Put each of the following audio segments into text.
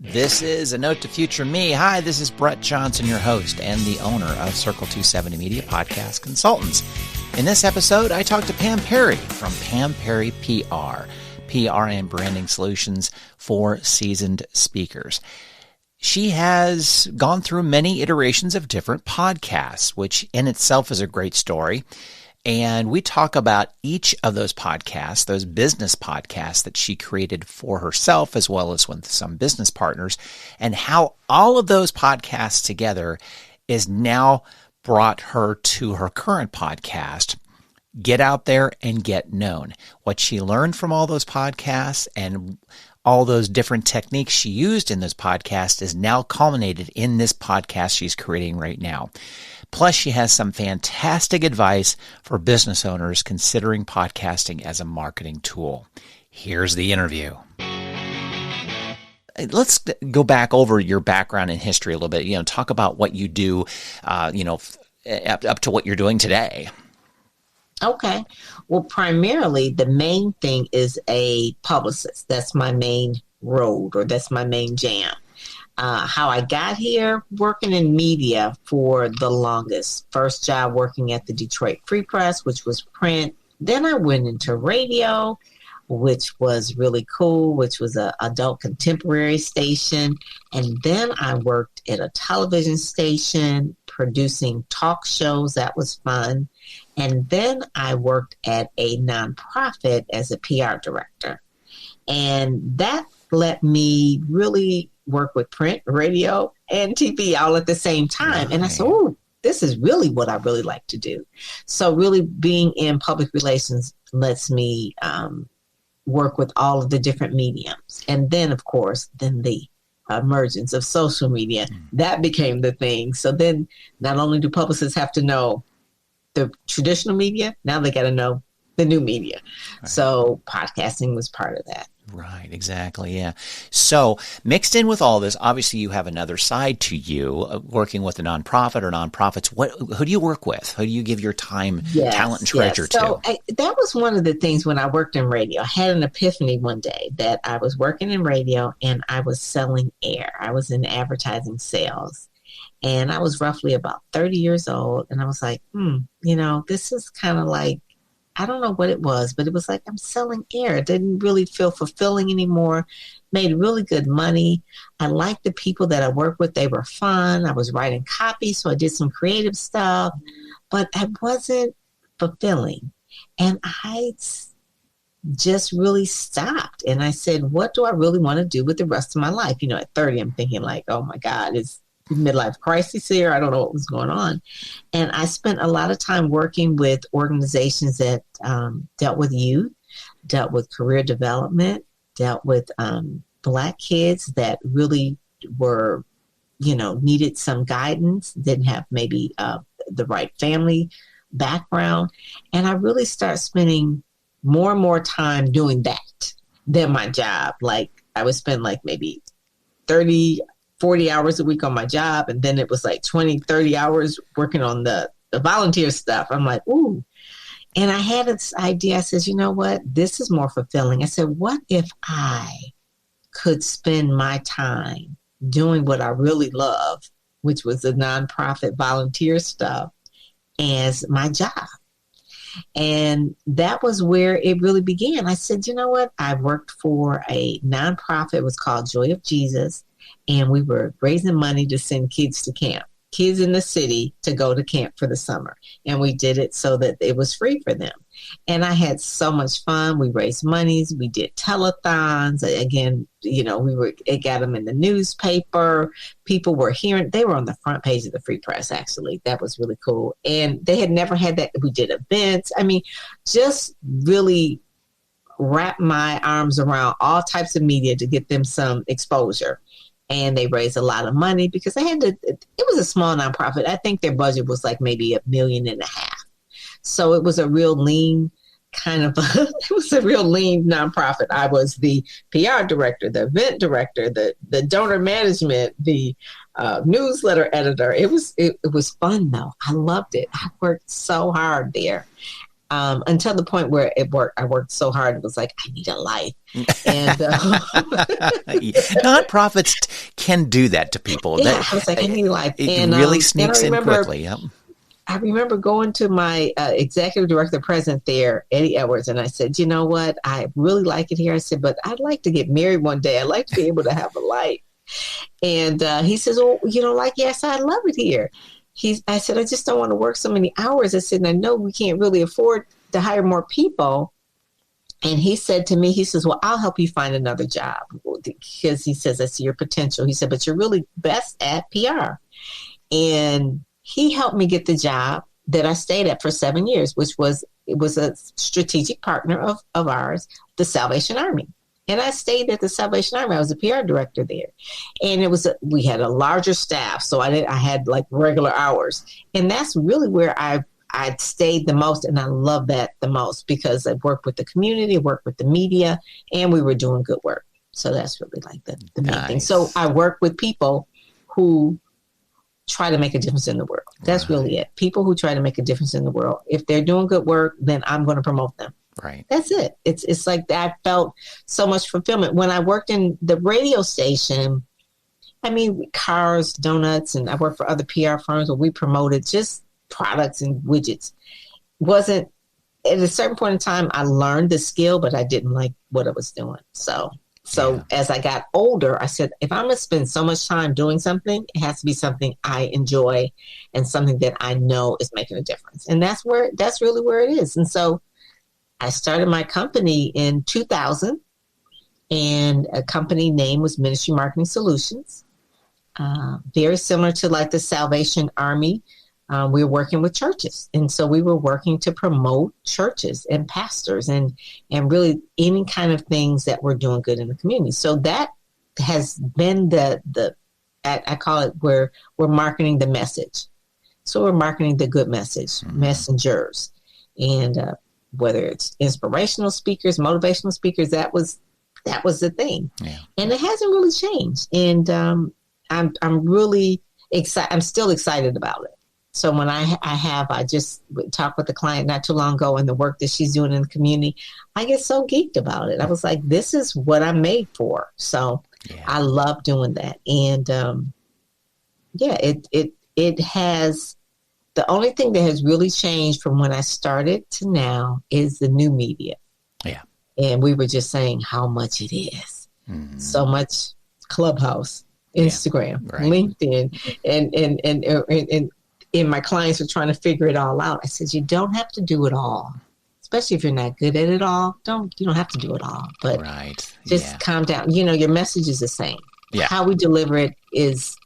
This is A Note to Future Me. Hi, this is Brett Johnson, your host and the owner of Circle 270 Media Podcast Consultants. In this episode, I talked to Pam Perry from Pam Perry PR, PR and branding solutions for seasoned speakers. She has gone through many iterations of different podcasts, which in itself is a great story. And we talk about each of those podcasts, those business podcasts that she created for herself, as well as with some business partners, and how all of those podcasts together is now brought her to her current podcast, Get Out There and Get Known. What she learned from all those podcasts and all those different techniques she used in those podcasts is now culminated in this podcast she's creating right now. Plus, she has some fantastic advice for business owners considering podcasting as a marketing tool. Here's the interview. Let's go back over your background and history a little bit. Talk about what you do, up to what you're doing today. Okay. Well, primarily, the main thing is a publicist. That's my main road, or that's my main jam. How I got here, working in media for the longest. First job working at the Detroit Free Press, which was print. Then I went into radio, which was really cool, which was an adult contemporary station. And then I worked at a television station producing talk shows. That was fun. And then I worked at a nonprofit as a PR director. And that let me really work with print, radio, and TV all at the same time. Right. And I said, oh, this is really what I really like to do. So really being in public relations lets me work with all of the different mediums. And then, of course, the emergence of social media, that became the thing. So then not only do publicists have to know the traditional media, now they got to know the new media. Right. So podcasting was part of that. Right, exactly, yeah. So mixed in with all this, obviously you have another side to you, working with a nonprofit or nonprofits. Who do you work with? Who do you give your time, talent, and treasure to? That was one of the things when I worked in radio. I had an epiphany one day that I was working in radio and I was selling air. I was in advertising sales. And I was roughly about 30 years old. And I was like, this is kind of like, I don't know what it was, but it was like I'm selling air. It didn't really feel fulfilling anymore. Made really good money. I liked the people that I worked with. They were fun. I was writing copy, so I did some creative stuff, but I wasn't fulfilling. And I just really stopped. And I said, what do I really want to do with the rest of my life? At 30, I'm thinking like, oh my God, it's midlife crisis here. I don't know what was going on. And I spent a lot of time working with organizations that dealt with youth, dealt with career development, dealt with Black kids that really were, needed some guidance, didn't have maybe the right family background. And I really started spending more and more time doing that than my job. Like I would spend like maybe 40 hours a week on my job. And then it was like 20, 30 hours working on the volunteer stuff. I'm like, ooh. And I had this idea. I said, you know what? This is more fulfilling. I said, what if I could spend my time doing what I really love, which was the nonprofit volunteer stuff, as my job? And that was where it really began. I said, you know what? I worked for a nonprofit. It was called Joy of Jesus. And we were raising money to send kids to camp, kids in the city to go to camp for the summer. And we did it so that it was free for them. And I had so much fun. We raised monies. We did telethons. Again, it got them in the newspaper. People were hearing, they were on the front page of the Free Press, actually. That was really cool. And they had never had that. We did events. I mean, just really wrap my arms around all types of media to get them some exposure. And they raised a lot of money because it was a small nonprofit. I think their budget was like maybe $1.5 million. So it was a real lean it was a real lean nonprofit. I was the PR director, the event director, the donor management, the newsletter editor. It was fun though. I loved it. I worked so hard there. until the point where I worked so hard, it was like, I need a life. And nonprofits can do that to people. Yeah, I was like, I need a life. It really sneaks in quickly. Yep. I remember going to my executive director, president there, Eddie Edwards, and I said, you know what? I really like it here. I said, but I'd like to get married one day. I'd like to be able to have a life. And he says, well, you don't like it? Yes, I love it here. I said, I just don't want to work so many hours. I said, I know we can't really afford to hire more people. And he said to me, he says, well, I'll help you find another job, because he says, I see your potential. He said, but you're really best at PR. And he helped me get the job that I stayed at for 7 years, it was a strategic partner of ours, the Salvation Army. And I stayed at the Salvation Army. I was a PR director there. And we had a larger staff, so I had like regular hours. And that's really where I stayed the most, and I love that the most, because I worked with the community, worked with the media, and we were doing good work. So that's really like the main thing. So I work with people who try to make a difference in the world. That's really it. People who try to make a difference in the world. If they're doing good work, then I'm going to promote them. Right. That's it. It's like that. I felt so much fulfillment when I worked in the radio station. I mean, cars, donuts, and I worked for other PR firms where we promoted just products and widgets. Wasn't at a certain point in time, I learned the skill, but I didn't like what I was doing. So as I got older, I said, if I'm going to spend so much time doing something, it has to be something I enjoy and something that I know is making a difference. And that's really where it is. And so I started my company in 2000, and a company name was Ministry Marketing Solutions. Very similar to like the Salvation Army. We were working with churches. And so we were working to promote churches and pastors and really any kind of things that were doing good in the community. So that has been I call it where we're marketing the message. So we're marketing the good message, messengers. And whether it's inspirational speakers, motivational speakers, that was the thing. Yeah. And it hasn't really changed. And I'm really excited. I'm still excited about it. So when I just talked with the client not too long ago, and the work that she's doing in the community, I get so geeked about it. I was like, this is what I'm made for. So I love doing that. And it has, the only thing that has really changed from when I started to now is the new media. Yeah. And we were just saying how much it is. Mm-hmm. So much Clubhouse, Instagram, LinkedIn, and my clients are trying to figure it all out. I said, you don't have to do it all, especially if you're not good at it all. You don't have to do it all, but just calm down. Your message is the same. Yeah. How we deliver it is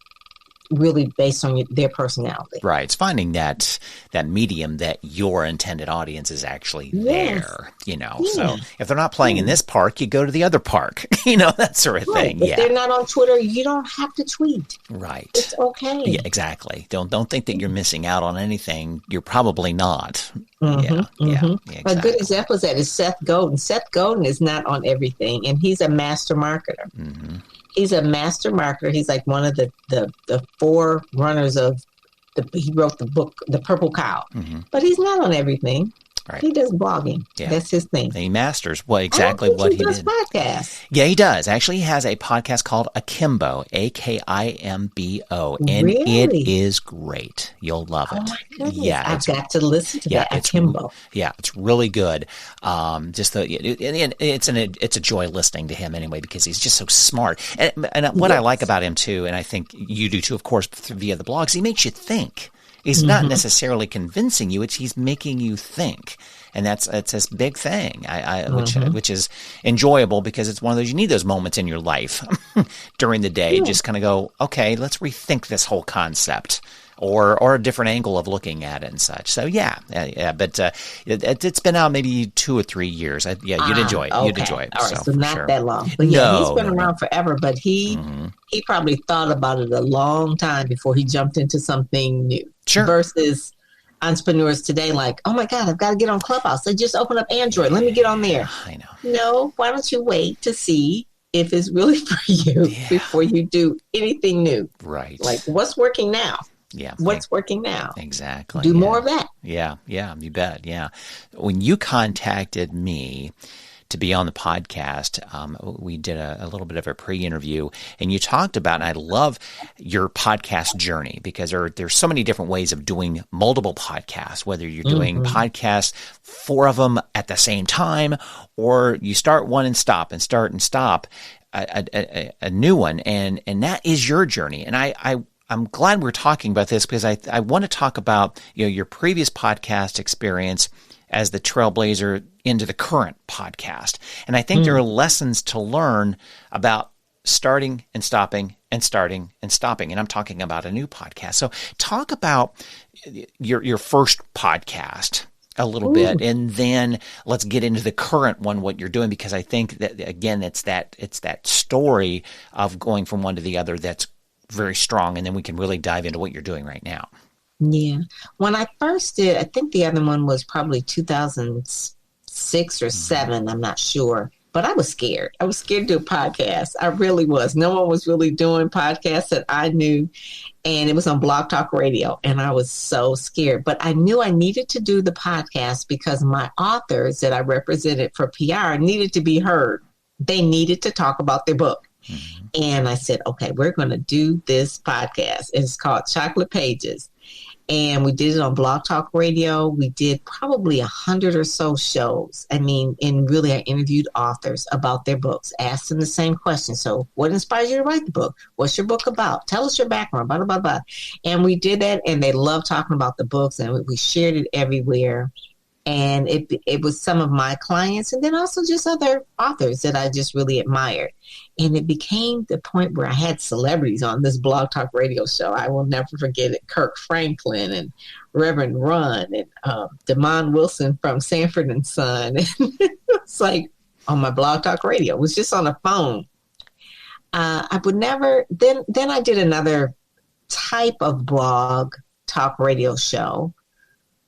really based on their personality. Right. It's finding that medium that your intended audience is actually there, So if they're not playing in this park, you go to the other park, that sort of thing. If they're not on Twitter, you don't have to tweet. Right. It's okay. Yeah, exactly. Don't think that you're missing out on anything. You're probably not. Mm-hmm, Yeah. Exactly. A good example of that is Seth Godin. Seth Godin is not on everything, and he's a master marketer. Mm-hmm. He's a master marketer. He's like one of the four runners he wrote the book, The Purple Cow, but he's not on everything. Right. He does blogging. Yeah. That's his thing. He masters exactly what he does did. Podcasts. Yeah, he does. Actually, he has a podcast called Akimbo, Akimbo, and it is great. You'll love it. Oh my goodness. Yeah, I've got to listen to that. Akimbo. It's really good. It's a joy listening to him anyway, because he's just so smart. And what I like about him too, and I think you do too, of course, via the blogs, he makes you think. He's not necessarily convincing you; he's making you think, and it's his big thing. Which is enjoyable, because it's one of those, you need those moments in your life during the day. Just kind of go, okay, let's rethink this whole concept, or a different angle of looking at it and such. So but it's been out maybe 2 or 3 years. You'd enjoy it. Okay. You'd enjoy it. All right, so not that long. But he's been around forever. But he probably thought about it a long time before he jumped into something new. Sure. Versus entrepreneurs today, like, oh my God, I've got to get on Clubhouse. They just open up Android. Let me get on there. I know. No, why don't you wait to see if it's really for you before you do anything new? Right. Like, what's working now? Yeah. What's working now? Exactly. Do more of that. Yeah. Yeah. You bet. Yeah. When you contacted me to be on the podcast, we did a little bit of a pre-interview, and you talked about, and I love your podcast journey, because there's so many different ways of doing multiple podcasts, whether you're doing podcasts, 4 of them at the same time, or you start one and stop and start and stop a new one. And that is your journey. And I'm glad we're talking about this, because I want to talk about, your previous podcast experience as the trailblazer into the current podcast. And I think there are lessons to learn about starting and stopping and starting and stopping. And I'm talking about a new podcast. So talk about your first podcast a little bit, and then let's get into the current one, what you're doing, because I think that, again, it's that story of going from one to the other that's very strong. And then we can really dive into what you're doing right now. Yeah. When I first did, I think the other one was probably 2006 or 7. I'm not sure. But I was scared. I was scared to do a podcast. I really was. No one was really doing podcasts that I knew. And it was on Blog Talk Radio. And I was so scared. But I knew I needed to do the podcast because my authors that I represented for PR needed to be heard. They needed to talk about their book. And I said, okay, we're going to do this podcast. It's called Chocolate Pages. And we did it on Blog Talk Radio. We did probably 100 or so shows. I mean, and really I interviewed authors about their books, asked them the same question. So what inspires you to write the book? What's your book about? Tell us your background, blah, blah, blah. And we did that, and they loved talking about the books, and we shared it everywhere. And it was some of my clients, and then also just other authors that I just really admired. And it became the point where I had celebrities on this Blog Talk Radio show. I will never forget it. Kirk Franklin and Reverend Run and Damon Wilson from Sanford and Son. It's like on my Blog Talk Radio. It was just on a phone. I would never. Then I did another type of Blog Talk Radio show.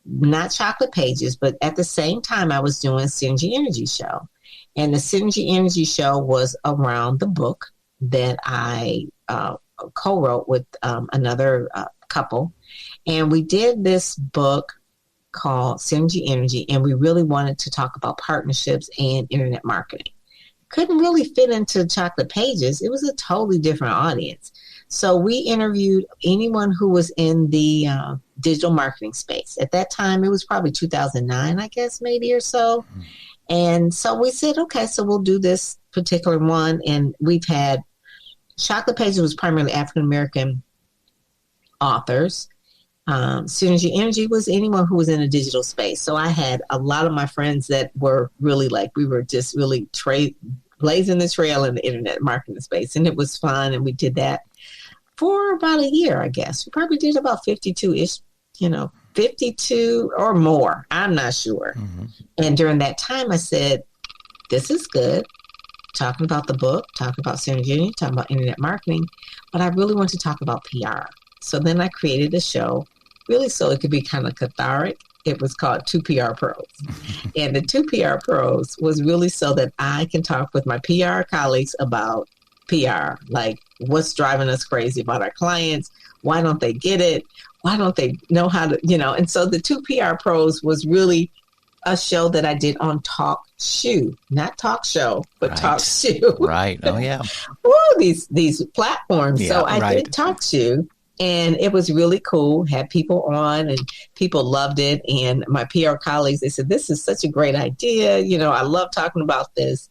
Not Chocolate Pages, but at the same time, I was doing Synergy Energy Show. And the Synergy Energy Show was around the book that I co-wrote with another couple. And we did this book called Synergy Energy, and we really wanted to talk about partnerships and internet marketing. Couldn't really fit into Chocolate Pages. It was a totally different audience. So we interviewed anyone who was in the digital marketing space. At that time, it was probably 2009, I guess, maybe or so. And so we said, okay, so we'll do this particular one. And we've had Chocolate Pages was primarily African-American authors. Synergy Energy was anyone who was in a digital space. So I had a lot of my friends that were really we were just really blazing the trail in the internet marketing space. And it was fun. And we did that for about a year, I guess. We probably did about 52-ish, 52 or more. I'm not sure. And during that time, I said, this is good. Talking about the book, talking about Synergy, talking about internet marketing. But I really want to talk about PR. So then I created a show, really so it could be kind of cathartic. It was called 2 PR Pros. And the 2 PR Pros was really so that I can talk with my PR colleagues about PR, like what's driving us crazy about our clients. Why don't they get it? Why don't they know how to, And so the 2 PR Pros was really a show that I did on Talk Shoe, not Talk Show, but right. Talk Shoe. Right. Oh, yeah. These platforms. Yeah, so I did Talk Shoe, and it was really cool. Had people on, and people loved it. And my PR colleagues, they said, this is such a great idea. I love talking about this.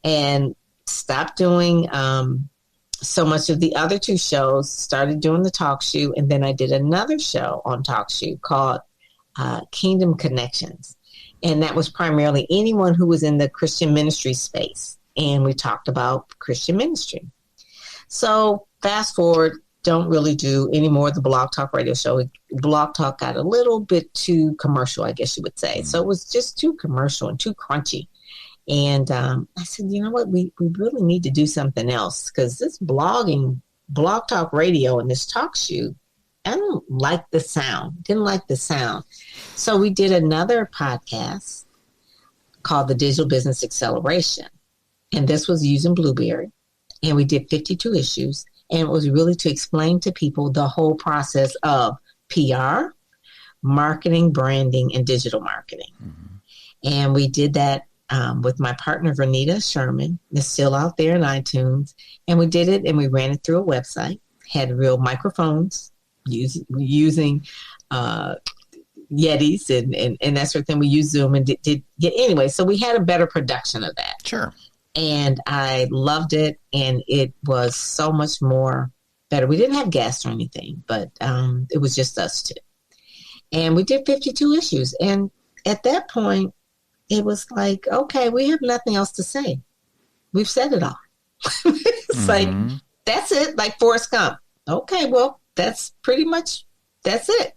And stopped doing so much of the other 2 shows, started doing the Talk Shoe, and then I did another show on Talk Shoe called Kingdom Connections. And that was primarily anyone who was in the Christian ministry space. And we talked about Christian ministry. So fast forward, don't really do any more of the Blog Talk Radio show. Blog Talk got a little bit too commercial, I guess you would say. So it was just too commercial and too crunchy. And I said, you know what, we really need to do something else, because this Blog Talk Radio and this Talk Shoe, I don't like the sound, didn't like the sound. So we did another podcast called the Digital Business Acceleration. And this was using Blueberry. And we did 52 issues. And it was really to explain to people the whole process of PR, marketing, branding, and digital marketing. Mm-hmm. And we did that with my partner, Vernita Sherman. It's still out there in iTunes. And we did it and we ran it through a website, had real microphones using Yetis and that sort of thing. We used Zoom and did anyway. So we had a better production of that. Sure. And I loved it. And it was so much more better. We didn't have guests or anything, but it was just us two. And we did 52 issues. And at that point, it was like, okay, we have nothing else to say. We've said it all. It's like, that's it, like Forrest Gump. Okay, well, that's pretty much, that's it.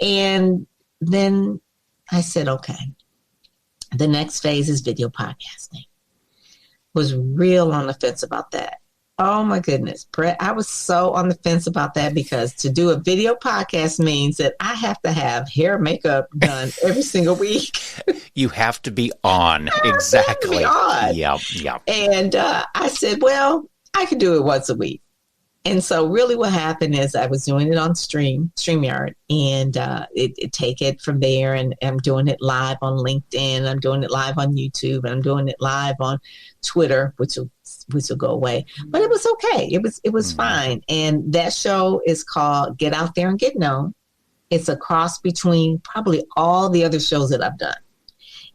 And then I said, okay, the next phase is video podcasting. Was real on the fence about that. Oh my goodness, Brett, I was so on the fence about that because to do a video podcast means that I have to have hair and makeup done every single week. You have to be on. Exactly. Yep. And I said, well, I could do it once a week. And so really what happened is I was doing it on StreamYard, and it take it from there, and I'm doing it live on LinkedIn, I'm doing it live on YouTube, and I'm doing it live on Twitter, which will go away. But it was okay. It was fine. And that show is called Get Out There and Get Known. It's a cross between probably all the other shows that I've done.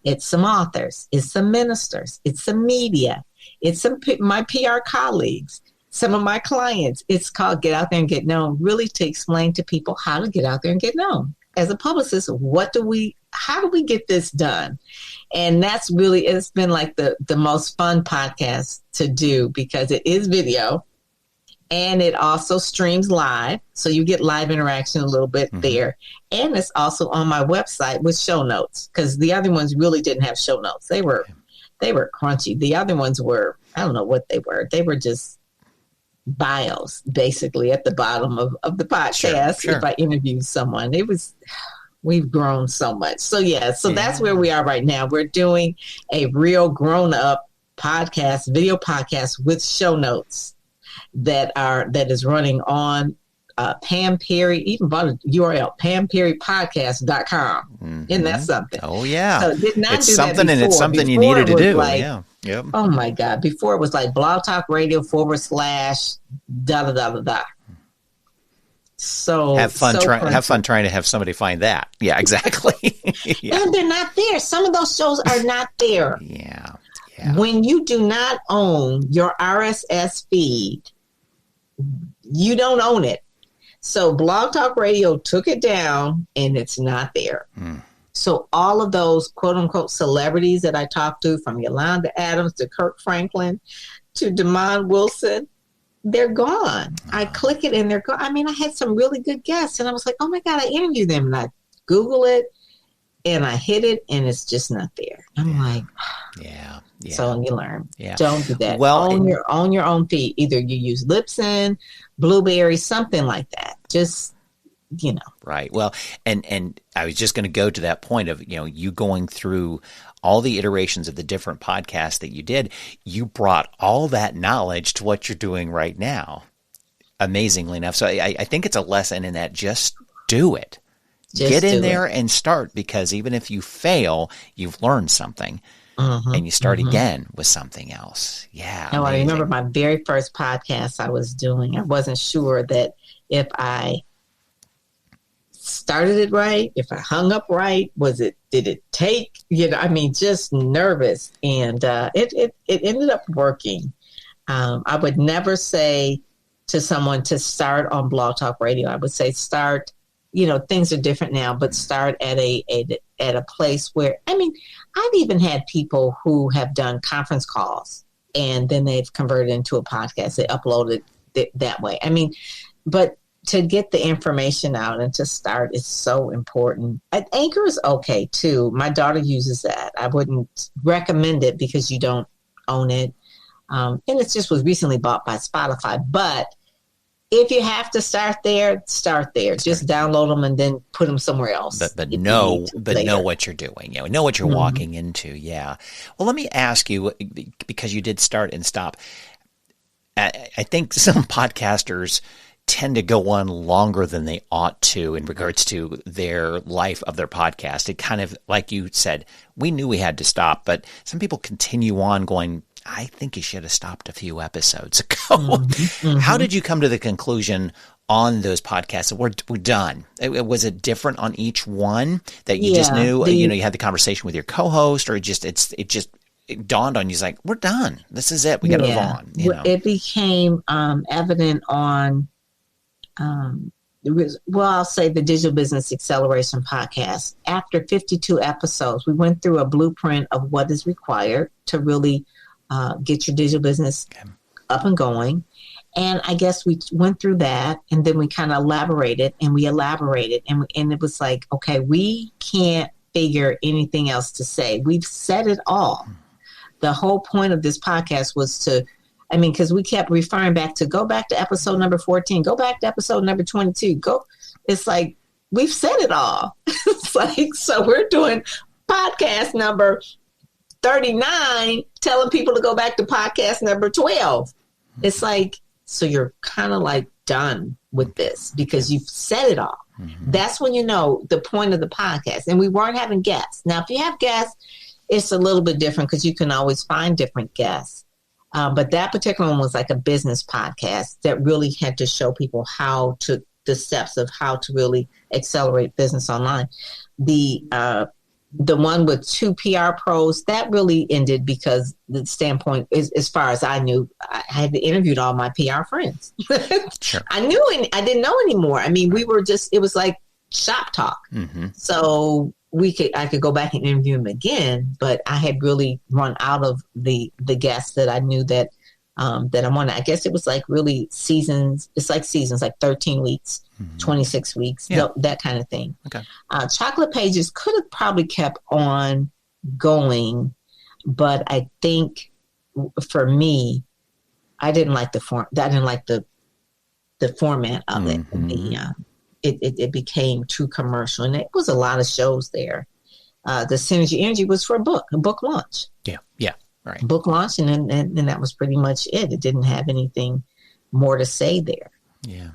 It's some authors, it's some ministers, it's some media, it's some my PR colleagues, some of my clients. It's called Get Out There and Get Known, really to explain to people how to get out there and get known. As a publicist, how do we get this done? And that's really, it's been like the most fun podcast to do because it is video and it also streams live. So you get live interaction a little bit there. And it's also on my website with show notes because the other ones really didn't have show notes. They were crunchy. The other ones were, I don't know what they were. They were just bios basically at the bottom of the podcast. Sure. If I interviewed someone, we've grown so much. So that's where we are right now. We're doing a real grown up podcast, video podcast with show notes that is running on Pam Perry, even bought a URL, PamPerryPodcast.com. Isn't that something? Oh yeah. So did not it's do something that and it's something you needed to do. Like, yeah. Yep. Oh my God. Before it was like Blog Talk Radio / da. So have fun trying to have somebody find that. Yeah, exactly. Yeah. And they're not there. Some of those shows are not there. Yeah. When you do not own your RSS feed, you don't own it. So Blog Talk Radio took it down and it's not there. So all of those quote unquote celebrities that I talked to, from Yolanda Adams to Kirk Franklin to Damon Wilson, they're gone. I click it and they're gone. I mean, I had some really good guests and I was like, oh my God, I interviewed them, and I Google it and I hit it and it's just not there. I'm like, yeah. So you learn. Yeah. Don't do that. Well, own your own feed. Either you use Libsyn, Blueberry, something like that. Just, Right. Well, and I was just going to go to that point of, you going through all the iterations of the different podcasts that you did. You brought all that knowledge to what you're doing right now. Amazingly enough. So I think it's a lesson in that. Just do it. Get in there and start, because even if you fail, you've learned something. And you start again with something else. Yeah. No, I remember my very first podcast I was doing. I wasn't sure that if I started it right, if I hung up right, did it take, just nervous. And it ended up working. I would never say to someone to start on Blog Talk Radio. I would say start, things are different now, but start at a place where, I've even had people who have done conference calls and then they've converted into a podcast. They uploaded it that way. But to get the information out and to start is so important. Anchor is okay too. My daughter uses that. I wouldn't recommend it because you don't own it. And it just was recently bought by Spotify. But if you have to start there. Just download them and then put them somewhere else. But know what you're doing. Know what you're walking into. Yeah. Well, let me ask you, because you did start and stop. I think some podcasters tend to go on longer than they ought to in regards to their life of their podcast. It kind of, like you said, we knew we had to stop, but some people continue on going, I think you should have stopped a few episodes ago. Mm-hmm. How did you come to the conclusion on those podcasts that we're done? Was it different on each one that you just knew, you had the conversation with your co-host, or it dawned on you, like, we're done. This is it. We got to move on. It became evident on, I'll say the Digital Business Acceleration podcast. After 52 episodes, we went through a blueprint of what is required to really get your digital business up and going. And I guess we went through that, and then we kind of elaborated, and it was like, okay, we can't figure anything else to say. We've said it all. The whole point of this podcast was because we kept referring back to go back to episode number 14, go back to episode number 22. It's like, we've said it all. It's like, so we're doing podcast number 39, telling people to go back to podcast number 12. It's like, so you're kind of like done with this because you've said it all. Mm-hmm. That's when you know the point of the podcast. And we weren't having guests. Now, if you have guests, it's a little bit different because you can always find different guests. But that particular one was like a business podcast that really had to show people the steps of how to really accelerate business online. The one with 2 PR pros, that really ended because the standpoint is, as far as I knew, I had interviewed all my PR friends. Sure. I didn't know anymore. I mean, it was like shop talk. Mm-hmm. So I could go back and interview them again, but I had really run out of the guests that I knew that I wanted. I guess it was like really seasons. It's like seasons, like 13 weeks, 26 weeks, that kind of thing. Okay. Chocolate Pages could have probably kept on going, but I think for me, I didn't like the form. I didn't like the format of it. It became too commercial, and it was a lot of shows there. The Synergy Energy was for a book launch. Yeah. Right. Book launch, and that was pretty much it. It didn't have anything more to say there. Yeah.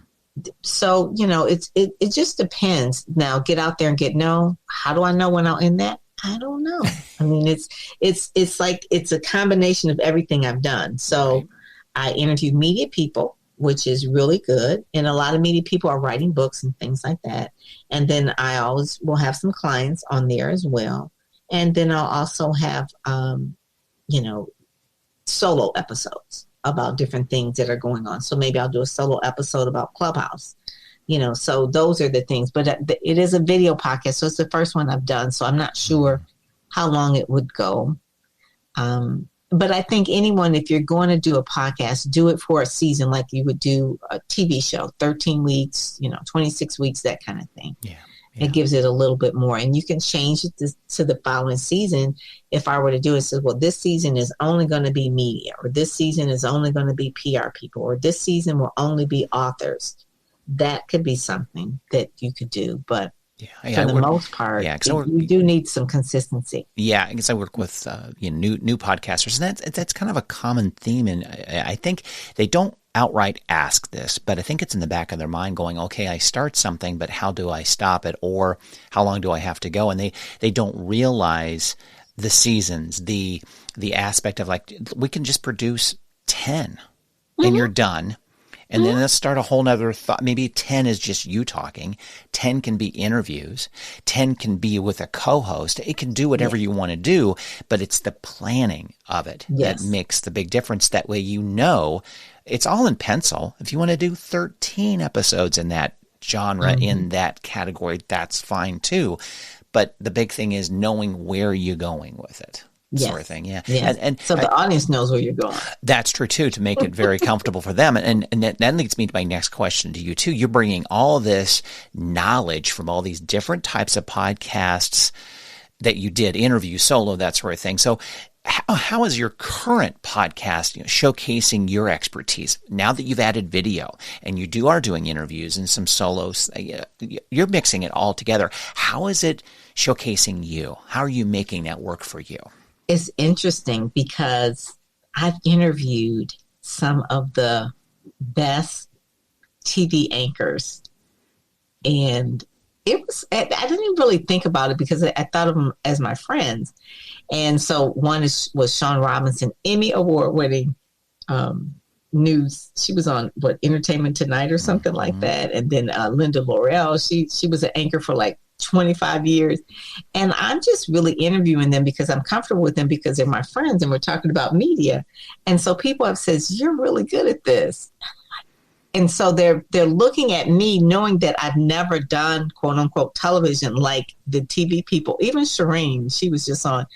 So, it just depends. Now, get out there and how do I know when I'll end that? I don't know. I mean, it's like, it's a combination of everything I've done. So right. I interviewed media people, which is really good. And a lot of media people are writing books and things like that. And then I always will have some clients on there as well. And then I'll also have, solo episodes about different things that are going on. So maybe I'll do a solo episode about Clubhouse, so those are the things. But it is a video podcast. So it's the first one I've done. So I'm not sure how long it would go. But I think anyone, if you're going to do a podcast, do it for a season like you would do a TV show, 13 weeks, 26 weeks, that kind of thing. Yeah. It gives it a little bit more. And you can change it to the following season. If I were to do it, say, well, this season is only going to be media, or this season is only going to be PR people, or this season will only be authors. That could be something that you could do. But for the most part, you do need some consistency. Yeah, I guess I work with new podcasters, and that's kind of a common theme. And I think they don't outright ask this, but I think it's in the back of their mind going, okay, I start something, but how do I stop it? Or how long do I have to go? And they don't realize the seasons, the aspect of like, we can just produce 10 and you're done. And then let's start a whole nother thought. Maybe 10 is just you talking. 10 can be interviews. 10 can be with a co-host. It can do whatever you want to do, but it's the planning of it that makes the big difference. That way, it's all in pencil. If you want to do 13 episodes in that genre, in that category, that's fine too. But the big thing is knowing where you're going with it. Sort of thing, And so the audience knows where you're going. That's true too, to make it very comfortable for them. And that leads me to my next question to you too. You're bringing all this knowledge from all these different types of podcasts that you did, interview, solo, that sort of thing. So how is your current podcast showcasing your expertise now that you've added video and you are doing interviews and some solos? You're mixing it all together. How is it showcasing you? How are you making that work for you? It's interesting because I've interviewed some of the best TV anchors. And I didn't really think about it because I thought of them as my friends. And so one was Sean Robinson, Emmy award-winning news. She was on Entertainment Tonight or something like that. And then Linda Laurel, she was an anchor for like 25 years. And I'm just really interviewing them because I'm comfortable with them because they're my friends and we're talking about media. And so people have said, you're really good at this. And so they're looking at me knowing that I've never done quote unquote television like the TV people. Even Shireen, she was just on,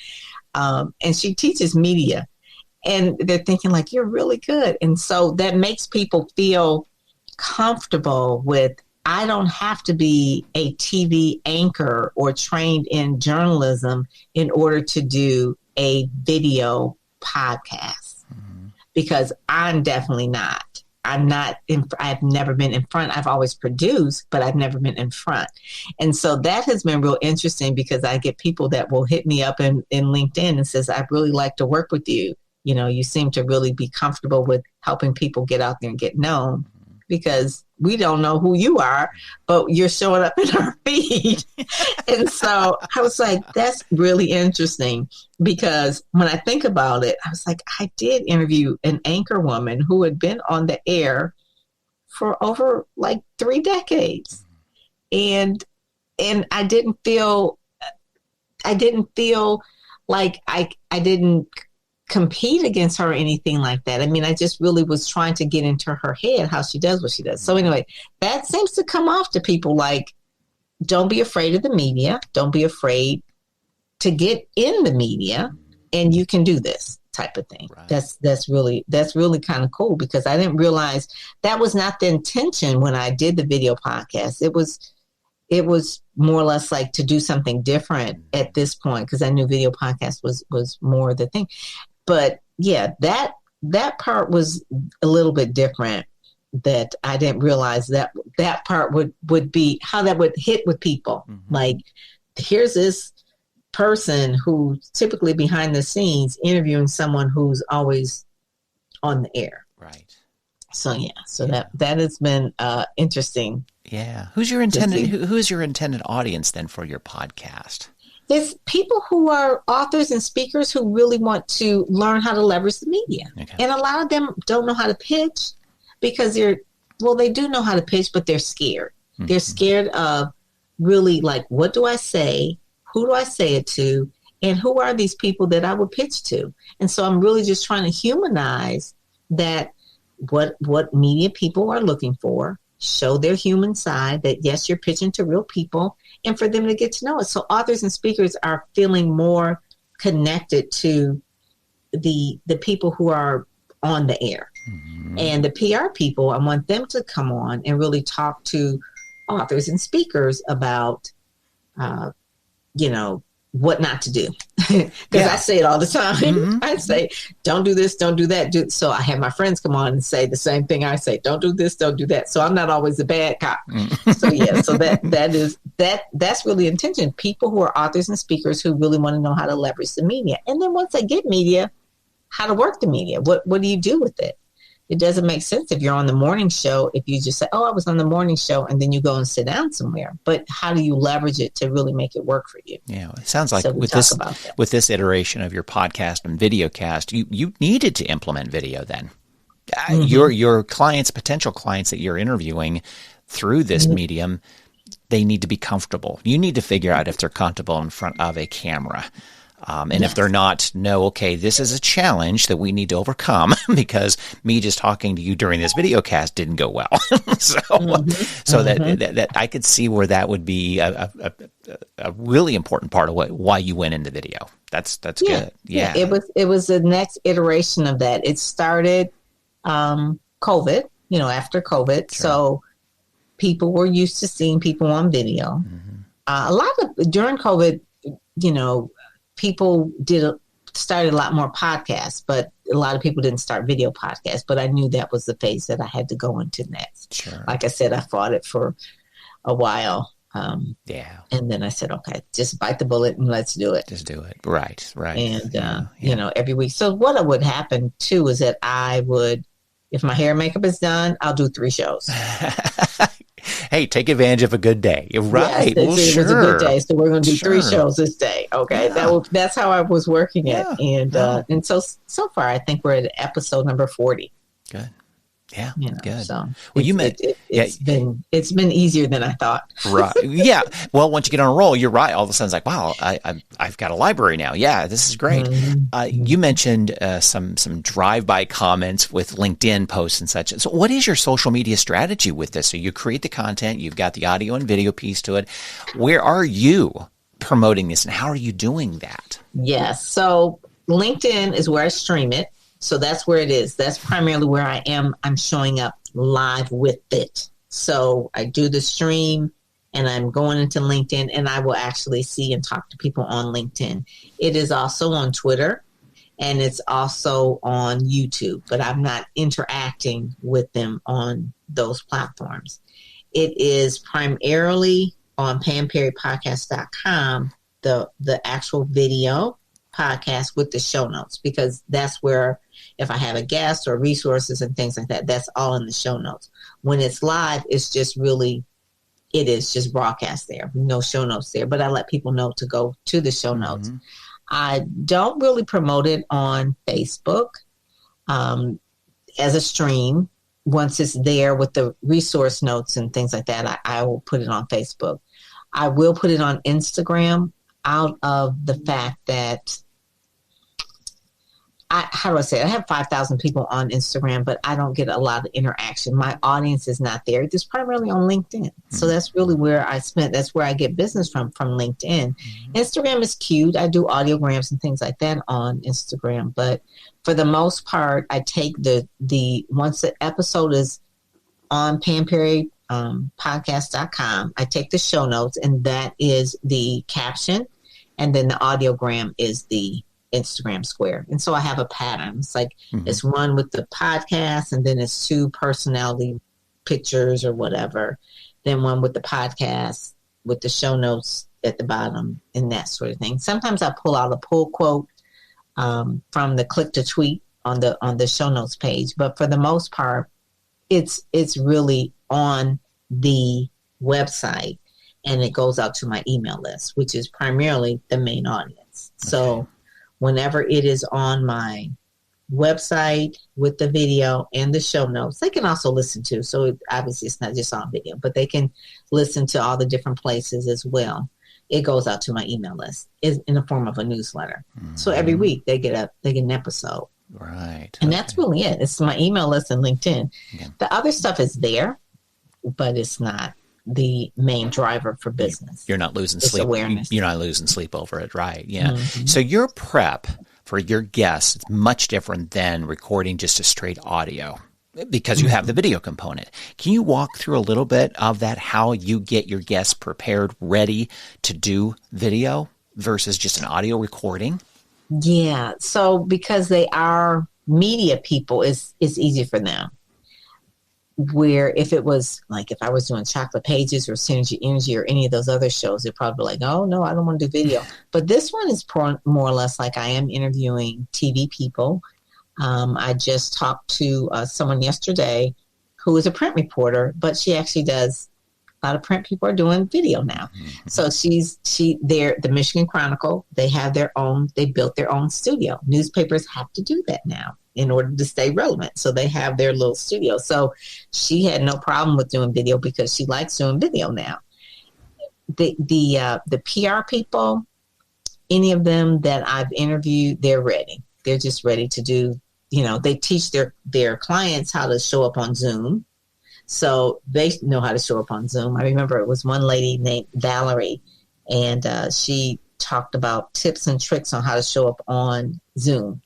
and she teaches media. And they're thinking like, you're really good. And so that makes people feel comfortable with, I don't have to be a TV anchor or trained in journalism in order to do a video podcast, because I'm definitely not. I've never been in front. I've always produced, but I've never been in front. And so that has been real interesting because I get people that will hit me up in LinkedIn and says, I'd really like to work with you. You know, you seem to really be comfortable with helping people get out there and get known, because we don't know who you are, but you're showing up in our feed. And so I was like, that's really interesting, because when I think about it, I was like, I did interview an anchor woman who had been on the air for over like 3 decades. And I didn't feel like I didn't compete against her or anything like that. I mean, I just really was trying to get into her head how she does what she does. So anyway, that seems to come off to people like, don't be afraid of the media. Don't be afraid to get in the media, and you can do this type of thing. Right. That's really kind of cool, because I didn't realize that was not the intention when I did the video podcast. It was more or less like to do something different at this point, because I knew video podcast was more the thing. But yeah, that part was a little bit different, that I didn't realize that part would be how that would hit with people. Mm-hmm. Like, here's this person who's typically behind the scenes interviewing someone who's always on the air. Right. So yeah. that has been interesting. Yeah. Who's your intended audience then for your podcast? There's people who are authors and speakers who really want to learn how to leverage the media. Okay. And a lot of them don't know how to pitch, because they do know how to pitch, but they're scared. Mm-hmm. They're scared of really, like, what do I say? Who do I say it to? And who are these people that I would pitch to? And so I'm really just trying to humanize that, what media people are looking for, show their human side, that yes, you're pitching to real people, and for them to get to know it. So authors and speakers are feeling more connected to the people who are on the air. Mm-hmm. And the PR people, I want them to come on and really talk to authors and speakers about, what not to do. Because I say it all the time. Mm-hmm. I say, don't do this, don't do that. So I have my friends come on and say the same thing I say. Don't do this, don't do that. So I'm not always a bad cop. So yeah, so that's really intention. People who are authors and speakers who really want to know how to leverage the media. And then once they get media, how to work the media. What do you do with it? It doesn't make sense if you're on the morning show, if you just say, oh, I was on the morning show, and then you go and sit down somewhere. But how do you leverage it to really make it work for you? Yeah, it sounds like with this iteration of your podcast and videocast, you needed to implement video then. Mm-hmm. Your clients, potential clients that you're interviewing through this mm-hmm. medium, they need to be comfortable. You need to figure out if they're comfortable in front of a camera. And yes. If they're not, okay, this is a challenge that we need to overcome, because me just talking to you during this video cast didn't go well. So mm-hmm. That I could see where that would be a really important part of why you went into video. That's good. Yeah. It was the next iteration of that. It started COVID, after COVID. Sure. So people were used to seeing people on video. Mm-hmm. During COVID, people started a lot more podcasts, but a lot of people didn't start video podcasts. But I knew that was the phase that I had to go into next. Sure. Like I said, I fought it for a while. And then I said, okay, just bite the bullet and let's do it. Just do it. Right. And, every week. So what would happen too is that I would If my hair and makeup is done, I'll do 3 shows. Hey, take advantage of a good day. Right. Yes, Well, it was a good day. So we're going to do 3 shows this day. Okay. Yeah. That's how I was working it. And, No. and so far, I think we're at episode number 40. Good. Yeah, You know, good. so well, you meant it's been easier than I thought. Right. Yeah. Well, once you get on a roll, you're right. All of a sudden, it's like, wow, I've got a library now. Yeah, this is great. You mentioned some drive-by comments with LinkedIn posts and such. So, what is your social media strategy with this? So, you create the content, you've got the audio and video piece to it. Where are you promoting this, and how are you doing that? Yes. So, LinkedIn is where I stream it. So that's where it is. That's primarily where I am. I'm showing up live with it. So I do the stream and I'm going into LinkedIn and I will actually see and talk to people on LinkedIn. It is also on Twitter and it's also on YouTube, but I'm not interacting with them on those platforms. It is primarily on PamPerryPodcast.com, the actual video podcast with the show notes, because that's where if I have a guest or resources and things like that, that's all in the show notes. When it's live, it is just broadcast there. No show notes there, but I let people know to go to the show notes. I don't really promote it on Facebook as a stream. Once it's there with the resource notes and things like that, I will put it on Facebook. I will put it on Instagram out of the fact that I have 5,000 people on Instagram, but I don't get a lot of interaction. My audience is not there. It's primarily on LinkedIn. So that's really where that's where I get business from LinkedIn. Instagram is cute. I do audiograms and things like that on Instagram. But for the most part, I take once the episode is on Pam Perry podcast.com, I take the show notes and that is the caption. And then the audiogram is the Instagram square. And so I have a pattern. It's like it's one with the podcast and then it's 2 personality pictures or whatever. Then one with the podcast with the show notes at the bottom and that sort of thing. Sometimes I pull out a pull quote from the click to tweet on the show notes page. But for the most part, it's really on the website and it goes out to my email list, which is primarily the main audience. Okay. So whenever it is on my website with the video and the show notes, they can also listen to. So obviously it's not just on video, but they can listen to all the different places as well. It goes out to my email list in the form of a newsletter. So every week they get an episode. Right. And that's really it. It's my email list and LinkedIn. Okay. The other stuff is there, but it's not the main driver for business. You're not losing sleep. Awareness. You're not losing sleep over it, right? Yeah. So your prep for your guests is much different than recording just a straight audio because you have the video component. Can you walk through a little bit of that, how you get your guests prepared, ready to do video versus just an audio recording? Yeah. So because they are media people, it's easy for them. Where if it was like if I was doing Chocolate Pages or Synergy Energy or any of those other shows, they'd probably be like, oh, no, I don't want to do video. But this one is more or less like I am interviewing TV people. I just talked to someone yesterday who is a print reporter, but she actually does a lot of print people are doing video now. So they're the Michigan Chronicle. They built their own studio. Newspapers have to do that now in order to stay relevant. So they have their little studio. So she had no problem with doing video because she likes doing video now. The PR people, any of them that I've interviewed, they're ready. They're just ready to do, they teach their clients how to show up on Zoom. So they know how to show up on Zoom. I remember it was one lady named Valerie, and she talked about tips and tricks on how to show up on Zoom.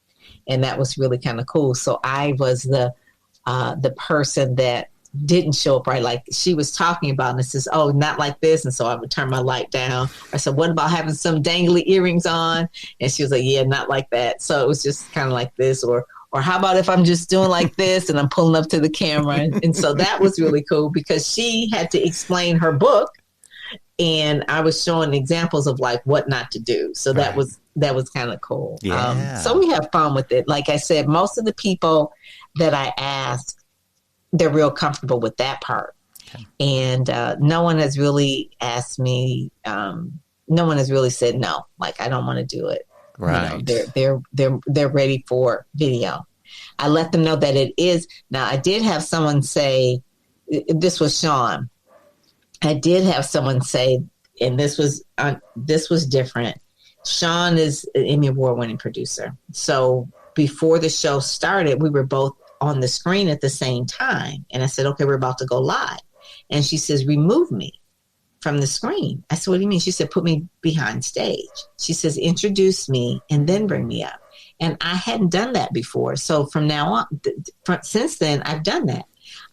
And that was really kind of cool. So I was the person that didn't show up right. Like she was talking about, and it says, oh, not like this. And so I would turn my light down. I said, what about having some dangly earrings on? And she was like, yeah, not like that. So it was just kind of like this, or how about if I'm just doing like this and I'm pulling up to the camera? And so that was really cool because she had to explain her book and I was showing examples of like what not to do. So that was kind of cool. Yeah. So we have fun with it. Like I said, most of the people that I ask they're real comfortable with that part. Okay. And no one has really asked me. No one has really said no. Like, I don't want to do it. Right. They're ready for video. I let them know that it is. Now, I did have someone say, this was Sean. I did have someone say, and this was different. Sean is an Emmy Award-winning producer. So before the show started, we were both on the screen at the same time. And I said, okay, we're about to go live. And she says, remove me from the screen. I said, what do you mean? She said, put me behind stage. She says, introduce me and then bring me up. And I hadn't done that before. So from now on, since then, I've done that.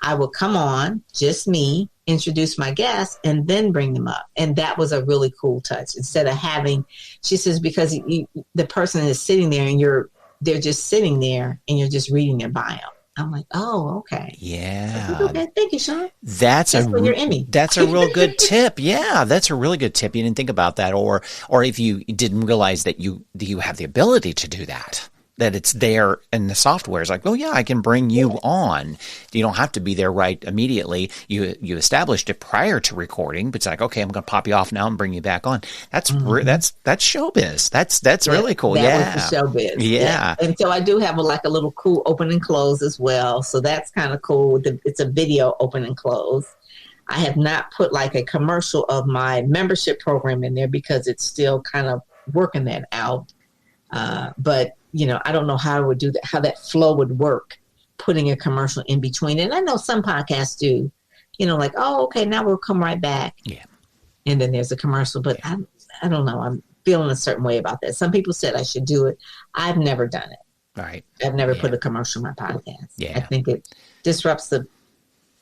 I will come on, just me, introduce my guests, and then bring them up. And that was a really cool touch. Instead of having, she says, because the person is sitting there and they're just sitting there and you're just reading their bio. I'm like, oh, okay. Yeah. Like, okay, thank you, Sean. That's a real good tip. Yeah, that's a really good tip. You didn't think about that, or if you didn't realize that you have the ability to do that. That it's there in the software. It's like, oh yeah, I can bring you on. You don't have to be there right immediately. You established it prior to recording, but it's like, okay, I'm going to pop you off now and bring you back on. That's showbiz. That's really cool. That was the showbiz. Yeah. And so I do have a little cool open and close as well. So that's kind of cool. It's a video open and close. I have not put like a commercial of my membership program in there because it's still kind of working that out. But I don't know how I would do that, how that flow would work, putting a commercial in between. And I know some podcasts do, like, oh, okay, now we'll come right back. Yeah. And then there's a commercial, but I don't know. I'm feeling a certain way about that. Some people said I should do it. I've never done it. Right. I've never put a commercial in my podcast. Yeah. I think it disrupts the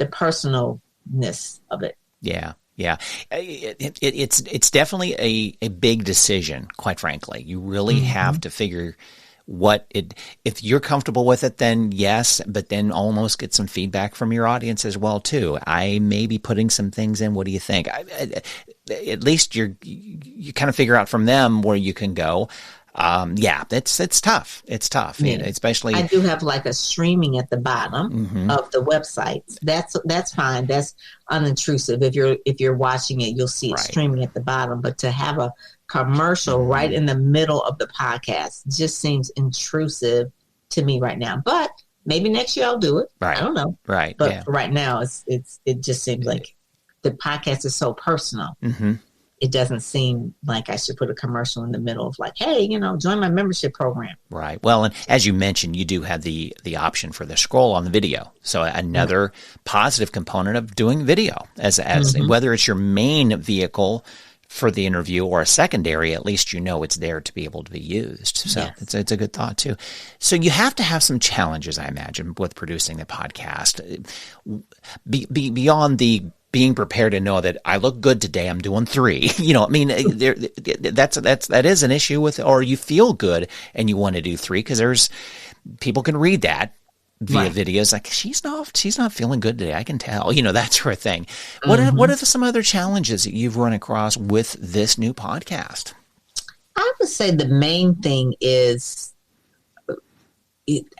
personalness of it. Yeah. Yeah, it's definitely a big decision, quite frankly. You really have to figure if you're comfortable with it, then yes, but then almost get some feedback from your audience as well too. I may be putting some things in. What do you think? At least you kind of figure out from them where you can go. It's tough. It's tough, yeah. Especially. I do have like a streaming at the bottom of the website. That's fine. That's unintrusive. If you're watching it, you'll see it streaming at the bottom. But to have a commercial right in the middle of the podcast just seems intrusive to me right now. But maybe next year I'll do it. Right. I don't know. Right. But right now it just seems like the podcast is so personal. Mm-hmm. It doesn't seem like I should put a commercial in the middle of like, hey, join my membership program. Right. Well, and as you mentioned, you do have the option for the scroll on the video. So another positive component of doing video as whether it's your main vehicle for the interview or a secondary, at least it's there to be able to be used. So it's a good thought too. So you have to have some challenges, I imagine, with producing the podcast. Beyond the being prepared to know that I look good today, I'm doing 3. That is an issue with, or you feel good and you want to do 3 because there's people can read that via videos like she's not feeling good today. I can tell, that sort of thing. What are some other challenges that you've run across with this new podcast? I would say the main thing is,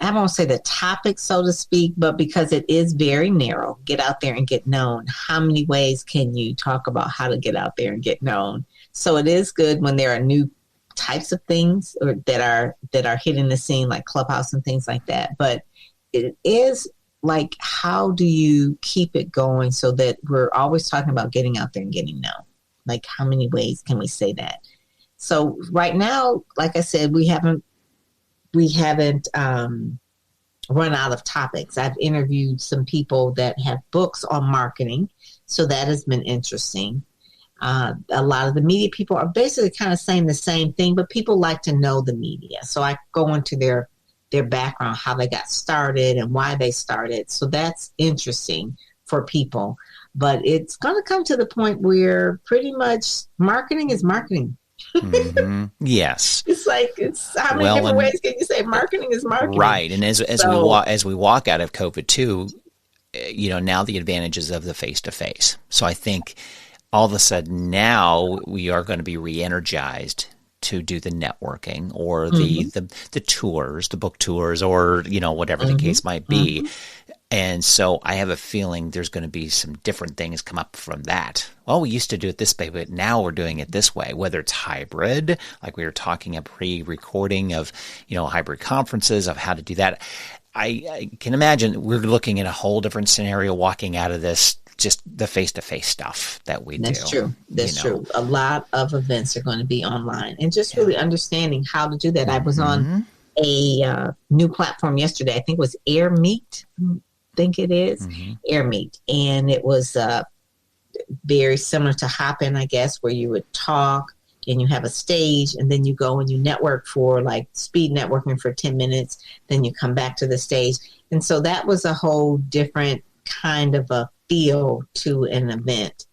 I won't say the topic, so to speak, but because it is very narrow, get out there and get known. How many ways can you talk about how to get out there and get known? So it is good when there are new types of things that are hitting the scene, like Clubhouse and things like that. But it is like, how do you keep it going so that we're always talking about getting out there and getting known? Like, how many ways can we say that? So right now, like I said, we haven't run out of topics. I've interviewed some people that have books on marketing, so that has been interesting. A lot of the media people are basically kind of saying the same thing, but people like to know the media. So I go into their background, how they got started and why they started. So that's interesting for people. But it's going to come to the point where pretty much marketing is marketing. Yes. It's like, how many different ways can you say marketing is marketing? Right. And as we walk out of COVID too, now the advantages of the face-to-face. So I think all of a sudden now we are going to be re-energized to do the networking or the tours, the book tours, or whatever the case might be. And so I have a feeling there's going to be some different things come up from that. Well, we used to do it this way, but now we're doing it this way, whether it's hybrid, like we were talking a pre-recording of, hybrid conferences, of how to do that. I can imagine we're looking at a whole different scenario walking out of this, just the face-to-face stuff that we do. That's true. That's true. A lot of events are going to be online, and just really understanding how to do that. I was on a new platform yesterday. I think it was Air Meet. Think it is Air Meet, and it was very similar to Hopin, I guess, where you would talk and you have a stage, and then you go and you network for like speed networking for 10 minutes, then you come back to the stage. And so that was a whole different kind of a feel to an event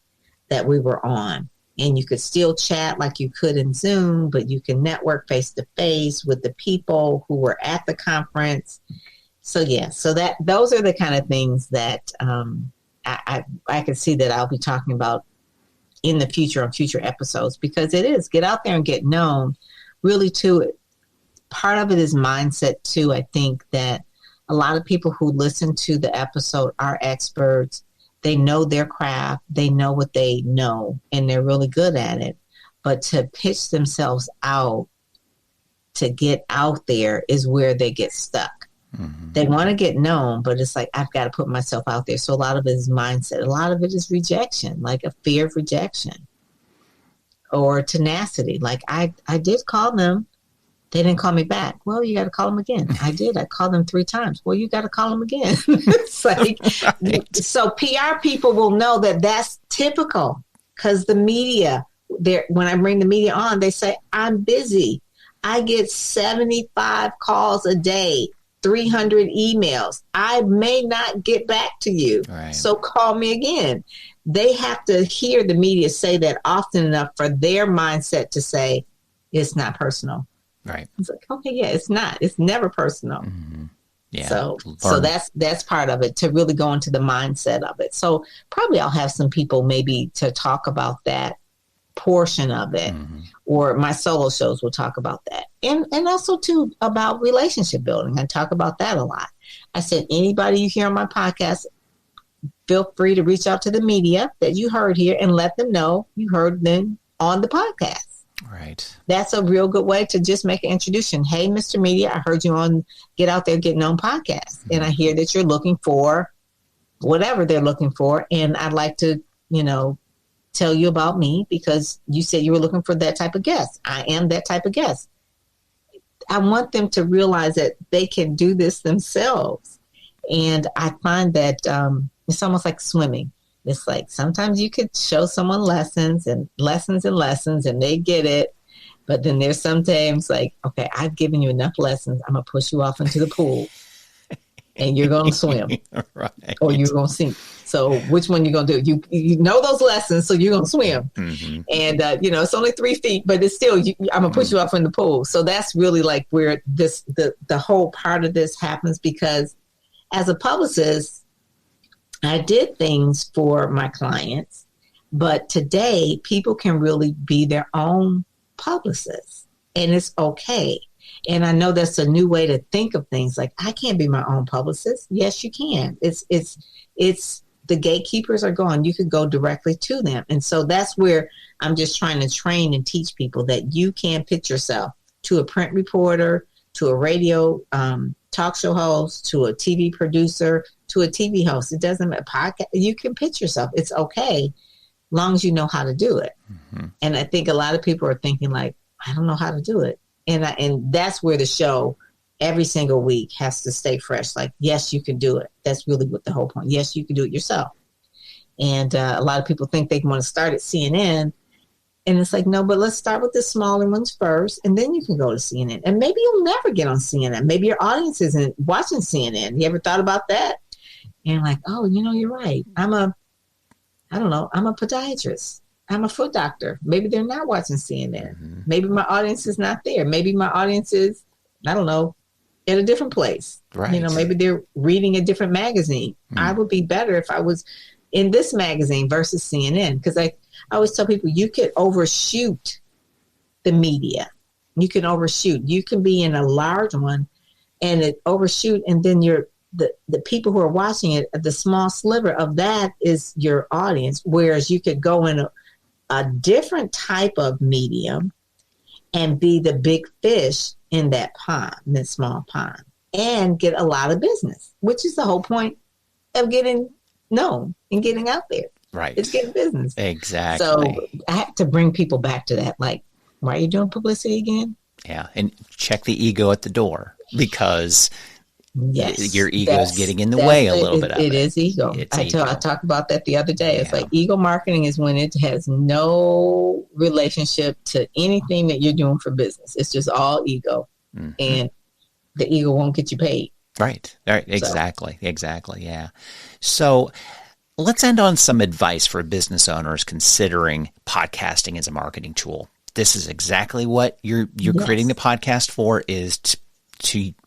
that we were on. And you could still chat like you could in Zoom, but you can network face to face with the people who were at the conference. So those are the kind of things that I can see that I'll be talking about in the future on future episodes, because it is get out there and get known. Really, too, part of it is mindset too. I think that a lot of people who listen to the episode are experts. They know their craft. They know what they know, and they're really good at it. But to pitch themselves out, to get out there, is where they get stuck. They want to get known, but it's like, I've got to put myself out there. So a lot of it is mindset. A lot of it is rejection, like a fear of rejection, or tenacity. Like I did call them. They didn't call me back. Well, you got to call them again. I did. I called them 3 times. Well, you got to call them again. It's like, so PR people will know that that's typical, because the media, when I bring the media on, they say, I'm busy. I get 75 calls a day, 300 emails. I may not get back to you. Right. So call me again. They have to hear the media say that often enough for their mindset to say, it's not personal. Right. It's like, okay, yeah, it's not. It's never personal. Yeah. So that's part of it, to really go into the mindset of it. So probably I'll have some people maybe to talk about that portion of it, or my solo shows will talk about that. And also too about relationship building. I talk about that a lot. I said, anybody you hear on my podcast, feel free to reach out to the media that you heard here and let them know you heard them on the podcast. Right. That's a real good way to just make an introduction. Hey, Mr. Media, I heard you on Get Out There, Get Known podcast. And I hear that you're looking for whatever they're looking for. And I'd like to, tell you about me, because you said you were looking for that type of guest. I am that type of guest. I want them to realize that they can do this themselves. And I find that it's almost like swimming. It's like sometimes you could show someone lessons and lessons and lessons, and they get it. But then there's sometimes like, okay, I've given you enough lessons. I'm going to push you off into the pool, and you're going to swim, right, or you're going to sink. So which one you going to do? You know those lessons, so you're going to swim. And, it's only 3 feet, but it's still, I'm going to push you off in the pool. So that's really like where the whole part of this happens, because as a publicist, I did things for my clients, but today people can really be their own publicists, and it's okay. And I know that's a new way to think of things. Like, I can't be my own publicist. Yes, you can. It's the gatekeepers are gone. You could go directly to them. And so that's where I'm just trying to train and teach people that you can pitch yourself to a print reporter, to a radio talk show host, to a TV producer, to a TV host. It doesn't matter. Podcast. You can pitch yourself. It's okay, long as you know how to do it. And I think a lot of people are thinking like, I don't know how to do it. And that's where the show every single week has to stay fresh. Like, yes, you can do it. That's really what the whole point. Yes, you can do it yourself. And a lot of people think they want to start at CNN. And it's like, no, but let's start with the smaller ones first, and then you can go to CNN. And maybe you'll never get on CNN. Maybe your audience isn't watching CNN. You ever thought about that? And like, oh, you're right. I'm a podiatrist. I'm a foot doctor. Maybe they're not watching CNN. Maybe my audience is not there. Maybe my audience is, I don't know, in a different place. Right. Maybe they're reading a different magazine. I would be better if I was in this magazine versus CNN, because I always tell people you could overshoot the media. You can overshoot. You can be in a large one and it overshoot, and then your the people who are watching it, the small sliver of that is your audience. Whereas you could go in a different type of medium and be the big fish in that pond, in that small pond, and get a lot of business, which is the whole point of getting known and getting out there. Right. It's getting business. Exactly. So I have to bring people back to that. Like, why are you doing publicity again? Yeah. And check the ego at the door, because your ego is getting in the way a little bit of it. It is ego. I talked about that the other day. Yeah. It's like ego marketing is when it has no relationship to anything that you're doing for business. It's just all ego. Mm-hmm. And the ego won't get you paid. Right. Exactly. Exactly. Yeah. So let's end on some advice for business owners considering podcasting as a marketing tool. This is exactly what you're creating the podcast for, is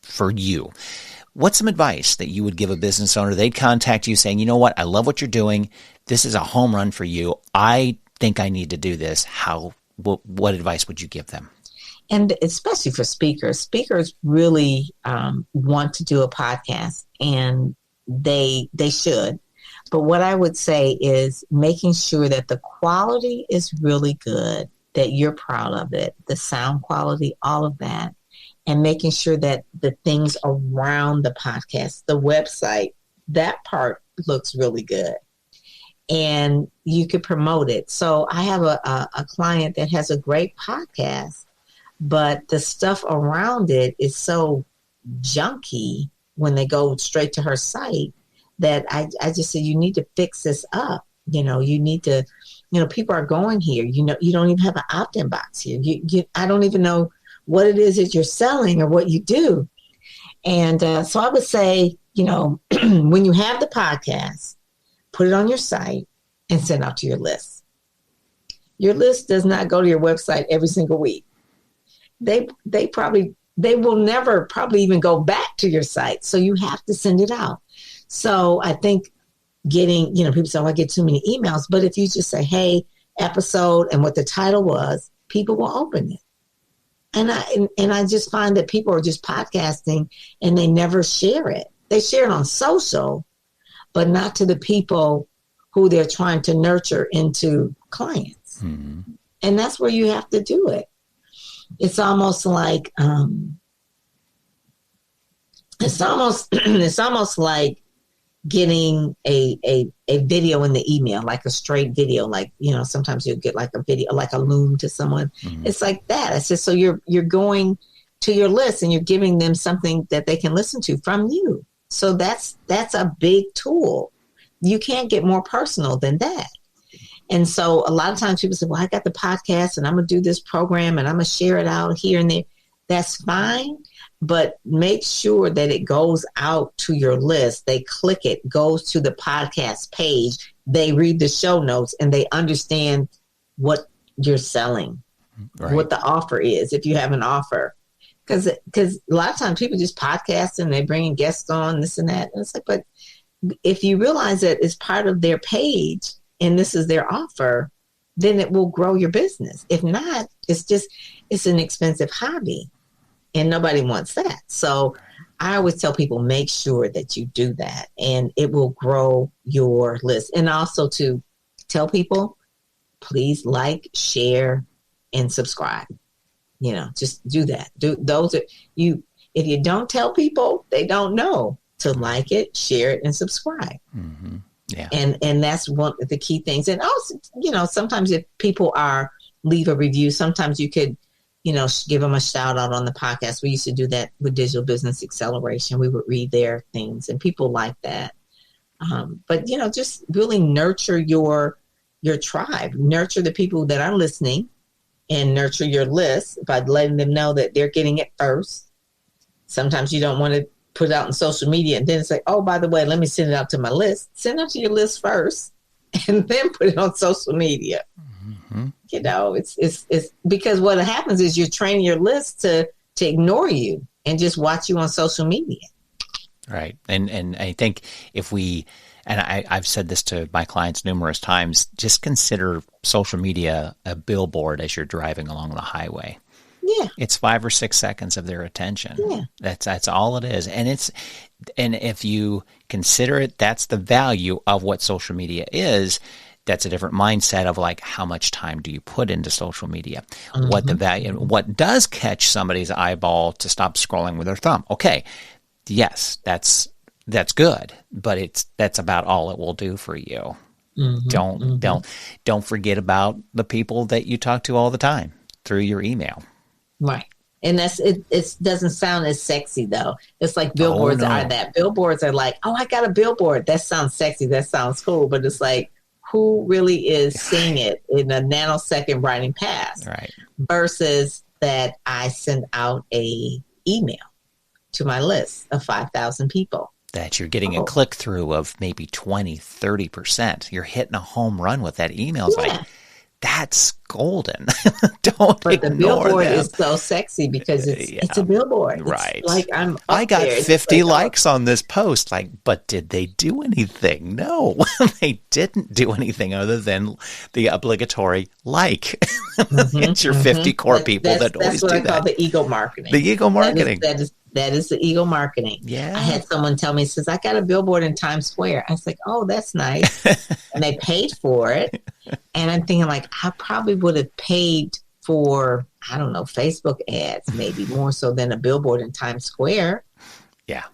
for you. What's some advice that you would give a business owner? They'd contact you saying, you know what, I love what you're doing. This is a home run for you. I think I need to do this. What advice would you give them? And especially for speakers really want to do a podcast, and they should. But what I would say is making sure that the quality is really good, that you're proud of it, the sound quality, all of that. And making sure that the things around the podcast, the website, that part looks really good. And you could promote it. So I have a client that has a great podcast, but the stuff around it is so junky when they go straight to her site that I just said, you need to fix this up. You need to, people are going here. You don't even have an opt-in box here. I don't even know what it is that you're selling or what you do. And so I would say, when you have the podcast, put it on your site and send out to your list. Your list does not go to your website every single week. They will never probably even go back to your site. So you have to send it out. So I think getting, people say, oh, I get too many emails. But if you just say, hey, episode and what the title was, people will open it. And I just find that people are just podcasting and they never share it. They share it on social, but not to the people who they're trying to nurture into clients. Mm-hmm. And that's where you have to do it. It's almost like it's almost like getting a video in the email, like a straight video, like, sometimes you'll get like a video, like a loom to someone. Mm-hmm. It's like that. It's just, so you're going to your list and you're giving them something that they can listen to from you. So that's a big tool. You can't get more personal than that. And so a lot of times people say, well, I got the podcast and I'm going to do this program and I'm going to share it out here and there. That's fine. But make sure that it goes out to your list. They click it, goes to the podcast page. They read the show notes and they understand what you're selling, right, what the offer is, if you have an offer. Because a lot of times people just podcast and they bring guests on, this and that. And it's like, but if you realize that it's part of their page and this is their offer, then it will grow your business. If not, it's an expensive hobby. And nobody wants that. So I always tell people, make sure that you do that and it will grow your list. And also to tell people, please like, share, and subscribe. Just do that. If you don't tell people, they don't know to like it, share it, and subscribe. Mm-hmm. Yeah. And that's one of the key things. And also, sometimes if people leave a review, sometimes you could, give them a shout out on the podcast. We used to do that with Digital Business Acceleration. We would read their things and people like that. But, just really nurture your tribe, nurture the people that are listening and nurture your list by letting them know that they're getting it first. Sometimes you don't want to put it out on social media and then say, oh, by the way, let me send it out to my list. Send it to your list first and then put it on social media. Mm-hmm. It's because what happens is you're training your list to ignore you and just watch you on social media. Right. And I think I've said this to my clients numerous times, just consider social media a billboard as you're driving along the highway. Yeah. It's 5 or 6 seconds of their attention. Yeah. That's all it is. And if you consider it, that's the value of what social media is. That's a different mindset of like, how much time do you put into social media? What the value, what does catch somebody's eyeball to stop scrolling with their thumb? Okay. Yes, that's good, but that's about all it will do for you. Don't forget about the people that you talk to all the time through your email. Right. And it doesn't sound as sexy though. It's like billboards are that. Billboards are like, oh, I got a billboard. That sounds sexy. That sounds cool. But it's like, who really is seeing it in a nanosecond writing past? Right. Versus that I send out a email to my list of 5,000 people. That you're getting a click through of maybe 20, 30%. You're hitting a home run with that email. It's like, that's golden. Don't but ignore the billboard them. is so sexy because it's a billboard. Right. It's like I got 50 likes on this post. Like, but did they do anything? No, they didn't do anything other than the obligatory like. It's your 50 core people that always do that. That's what I call the ego marketing. The ego marketing. That is the ego marketing. Yeah. I had someone tell me, says, I got a billboard in Times Square. I was like, oh, that's nice. And they paid for it. And I'm thinking like, I probably would have paid for, I don't know, Facebook ads, maybe more so than a billboard in Times Square. Yeah.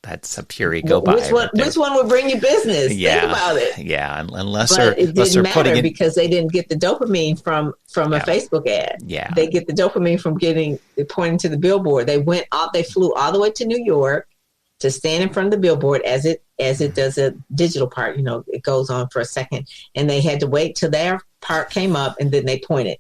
That's a pure ego buy. Which one would bring you business? Think about it. Yeah, unless it didn't matter because they didn't get the dopamine from a Facebook ad. Yeah, they get the dopamine from pointing to the billboard. They flew all the way to New York to stand in front of the billboard as it does a digital part. You know, it goes on for a second, and they had to wait till their part came up, and then they pointed.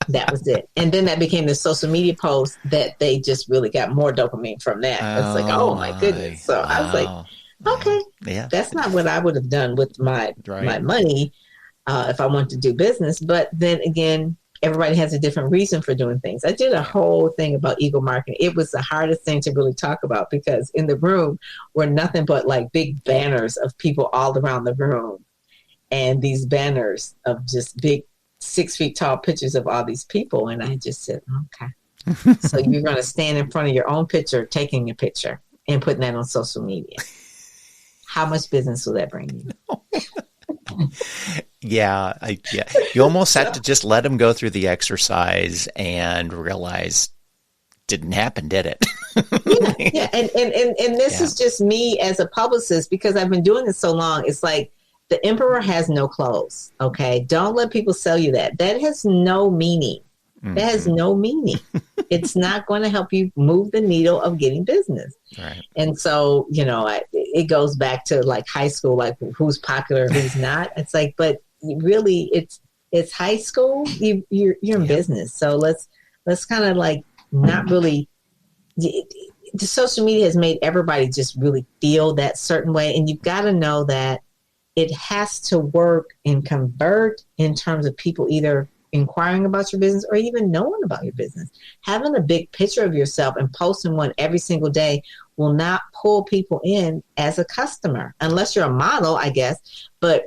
That was it. And then that became the social media post that they just really got more dopamine from that. It's like, oh my goodness. So I was like, okay, that's not what I would have done with my money if I wanted to do business. But then again, everybody has a different reason for doing things. I did a whole thing about ego marketing. It was the hardest thing to really talk about because in the room were nothing but like big banners of people all around the room. And these banners of just big 6 feet tall pictures of all these people. And I just said, okay. So you're going to stand in front of your own picture, taking a picture and putting that on social media. How much business will that bring you? Yeah. You almost have to just let them go through the exercise and realize didn't happen, did it? Yeah. And this is just me as a publicist because I've been doing this so long. It's like, the emperor has no clothes, okay? Don't let people sell you that. That has no meaning. That has no meaning. It's not going to help you move the needle of getting business. Right. And so, you know, it goes back to like high school, like who's popular, who's not. It's like, but really, it's high school. You're in business, so let's kind of like not really. The social media has made everybody just really feel that certain way, and you've got to know that. It has to work and convert in terms of people either inquiring about your business or even knowing about your business. Having a big picture of yourself and posting one every single day will not pull people in as a customer, unless you're a model, I guess. But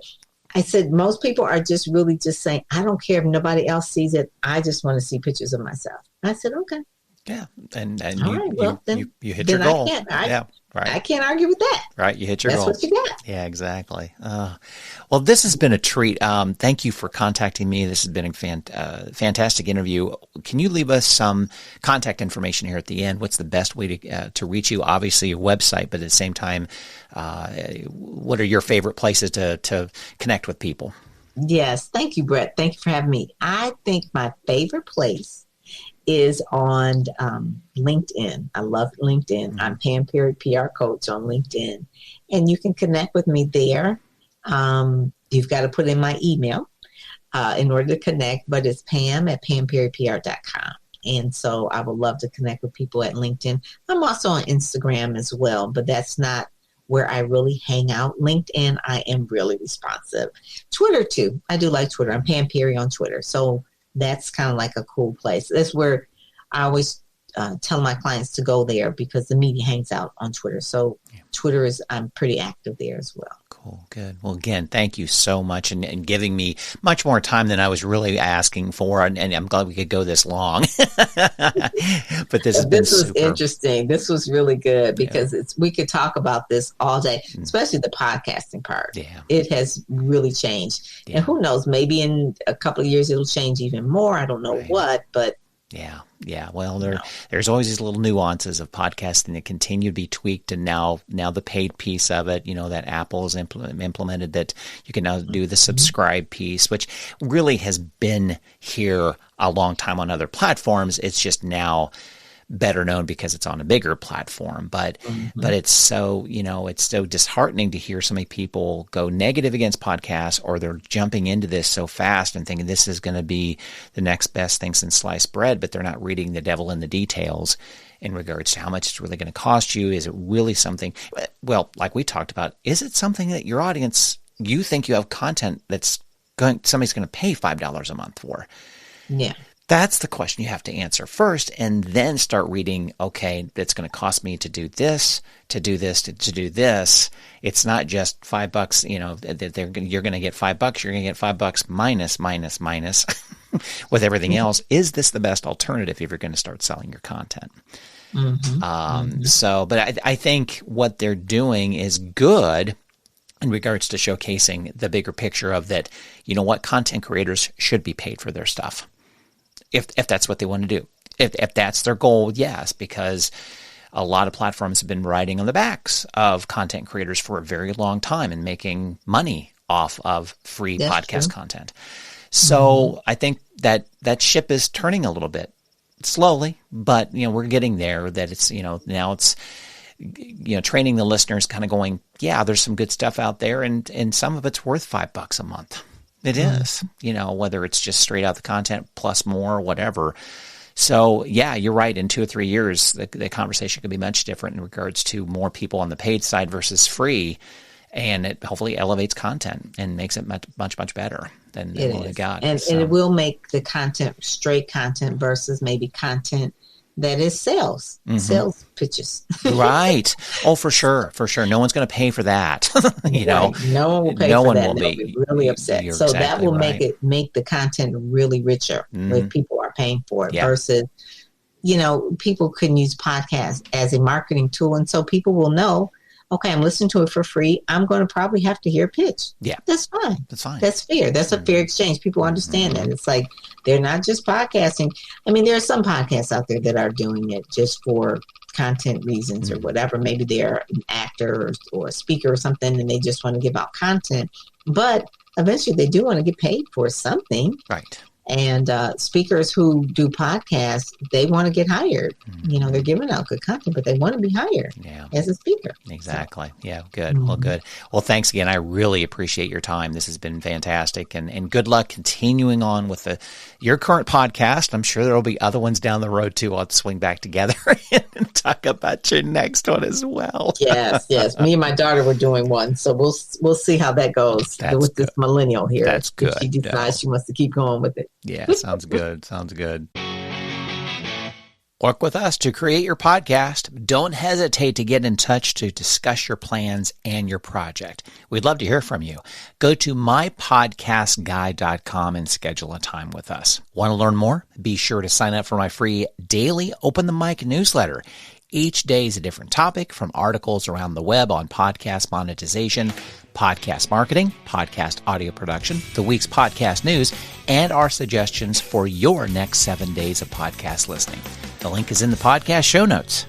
I said most people are just really just saying, I don't care if nobody else sees it. I just want to see pictures of myself. I said, okay. Yeah. And you hit then your goal. I can't argue with that. Right. You hit your goal. That's what you got. Yeah, exactly. Well, this has been a treat. Thank you for contacting me. This has been a fantastic interview. Can you leave us some contact information here at the end? What's the best way to reach you? Obviously, your website, but at the same time, what are your favorite places to connect with people? Yes. Thank you, Brett. Thank you for having me. I think my favorite place is on LinkedIn. I love LinkedIn. I'm Pam Perry PR coach on LinkedIn, and you can connect with me there. You've got to put in my email in order to connect, but it's pam@pamperrypr.com. And so I would love to connect with people at LinkedIn. I'm also on Instagram as well, but that's not where I really hang out. LinkedIn, I am really responsive. Twitter too. I do like Twitter. I'm Pam Perry on Twitter. So that's kind of like a cool place. That's where I always tell my clients to go there because the media hangs out on Twitter. So Twitter I'm pretty active there as well. Cool. Cool. Good. Well, again, thank you so much and giving me much more time than I was really asking for. And I'm glad we could go this long. But this has been This was super interesting. This was really good because we could talk about this all day, especially the podcasting part. Yeah. It has really changed. Yeah. And who knows, maybe in a couple of years it'll change even more. I don't know what, but yeah. Yeah. Well, there's always these little nuances of podcasting that continue to be tweaked. And now the paid piece of it, that Apple has implemented that you can now do the subscribe piece, which really has been here a long time on other platforms. It's just now better known because it's on a bigger platform, but it's so, it's so disheartening to hear so many people go negative against podcasts, or they're jumping into this so fast and thinking this is going to be the next best thing since sliced bread, but they're not reading the devil in the details in regards to how much it's really going to cost you. Is it really something, well, like we talked about, is it something that your audience, you think you have content that's somebody's going to pay $5 a month for? Yeah. That's the question you have to answer first, and then start reading, okay, it's going to cost me to do this, to do this, to do this. It's not just $5, you're going to get $5, you're going to get $5 minus with everything else. Is this the best alternative if you're going to start selling your content? But I think what they're doing is good in regards to showcasing the bigger picture of that, content creators should be paid for their stuff. If that's what they want to do. If that's their goal, yes, because a lot of platforms have been riding on the backs of content creators for a very long time and making money off of free podcast content. So I think that ship is turning a little bit slowly, but we're getting there. That it's now it's training the listeners, kind of going, yeah, there's some good stuff out there, and some of it's worth $5 a month. It is, whether it's just straight out the content plus more, whatever. So, yeah, you're right. In 2 or 3 years, the conversation could be much different in regards to more people on the paid side versus free. And it hopefully elevates content and makes it much better than what we got. And it will make the content straight content versus maybe content that is sales pitches. Right. Oh, for sure. No one's going to pay for that. No one will pay for that. They'll be really upset. So exactly that will make the content really richer if people are paying for it versus, people can use podcasts as a marketing tool. And so people will know, okay, I'm listening to it for free. I'm going to probably have to hear a pitch. Yeah. That's fine. That's fair. That's a fair exchange. People understand that. It's like, they're not just podcasting. I mean, there are some podcasts out there that are doing it just for content reasons or whatever. Maybe they're an actor or a speaker or something, and they just want to give out content. But eventually they do want to get paid for something. Right. And speakers who do podcasts, they want to get hired. They're giving out good content, but they want to be hired as a speaker. Exactly. So. Yeah, good. Well, good. Well, thanks again. I really appreciate your time. This has been fantastic. And good luck continuing on with your current podcast. I'm sure there will be other ones down the road, too. I'll swing back together and talk about your next one as well. Yes. Me and my daughter were doing one. So we'll see how that goes with this millennial here. That's good. If she decides she wants to keep going with it. Yeah, sounds good. Work with us to create your podcast. Don't hesitate to get in touch to discuss your plans and your project. We'd love to hear from you. Go to mypodcastguy.com and schedule a time with us. Want to learn more? Be sure to sign up for my free daily Open the Mic newsletter. Each day is a different topic, from articles around the web on podcast monetization, podcast marketing, podcast audio production, the week's podcast news, and our suggestions for your next 7 days of podcast listening. The link is in the podcast show notes.